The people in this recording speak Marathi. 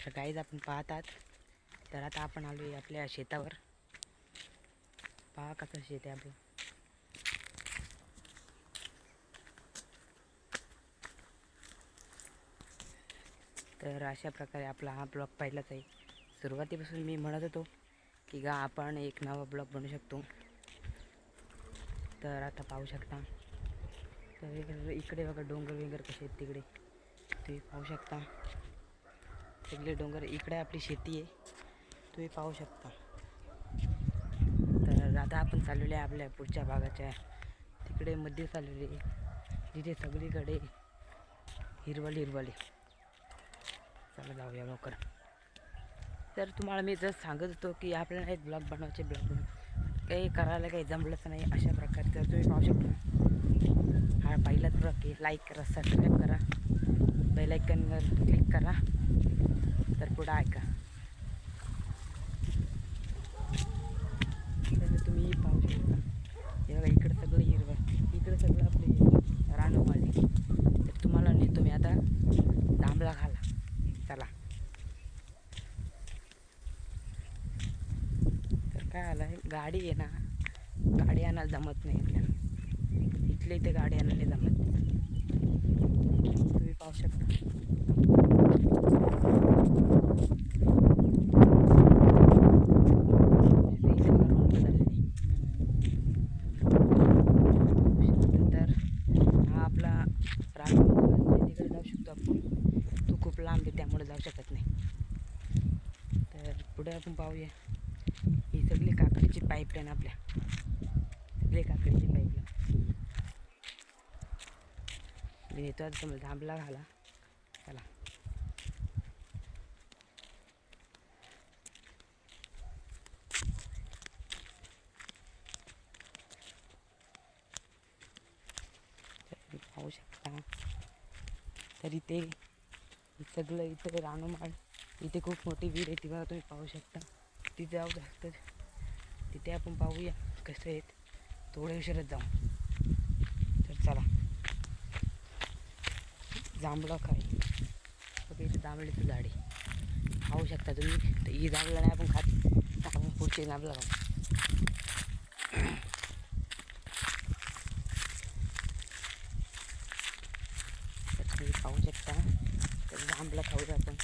तर गाईज आपण पाहतात. तर आता आपण आलो आहे आपल्या शेतावर. पहा कसं शेत आहे आपलं. तर अशा प्रकारे आपला हा ब्लॉग पहिलाच आहे. सुरुवातीपासून मी म्हणत होतो की आपण एक नवा ब्लॉग बनवू शकतो. तर आता पाहू शकता. तर इकडे बघा डोंगर वगैरे कसे आहेत तिकडे तुम्ही पाहू शकता. सगळे डोंगर इकडे आपली शेती आहे तुम्ही पाहू शकता. तर आता आपण चाललेले आहे आपल्या पुढच्या भागाच्या तिकडे मध्ये चाललेले जिथे सगळीकडे हिरवळ हिरवळ. चला जाऊया लवकर. तर तुम्हाला मी जर सांगत होतो की आपल्याला एक ब्लॉग बनवायचे काही करायला काही जमलंच नाही अशा प्रकारे. तर तुम्ही पाहू शकता हा पहिलाच ब्लॉग आहे. लाईक करा, सबस्क्राईब करा, बेल आयकॉनवर क्लिक करा. तर पुढं ऐका. तर तुम्ही पाहू शकता हे बघा इकडं सगळं हिरवं, इकडं सगळं आपले रानमाळी. तर तुम्हाला नेतो मी आता जांभळा खाला. चला. तर काय आलं आहे गाडी आहे ना, गाडी आणायला जमत नाही आपल्याला. इथले इथे गाडी आणायला जमत नाही. तुम्ही पाहू शकता. तर हा आपला रान तिकडे जाऊ शकतो आपण. तो खूप लांब आहे त्यामुळे जाऊ शकत नाही. तर पुढे आपण पाहूया ही सगळी काकडीची पाईपलाईन आपल्या. सगळे काकडीची पाईपलाईन मी नेतो आता तुम्हाला जांभळा घाला. चला. पाहू शकता. तर इथे सगळं इथे रानमाळ, इथे खूप मोठी विहीर आहे ती बघा तुम्ही पाहू शकता. तिथे जाऊ शकतं. तिथे आपण पाहूया कसं आहेत. थोड्या उशिरात जाऊ. तर चला. जांभळा काय बघा इथे जांभळीचं झाड आहे पाहू शकता तुम्ही. तर ही जांभळा नाही आपण खात, आपण पुढचे जांभळा खाऊ. तर तुम्ही पाहू शकता. तर जांभळा खाऊ आपण.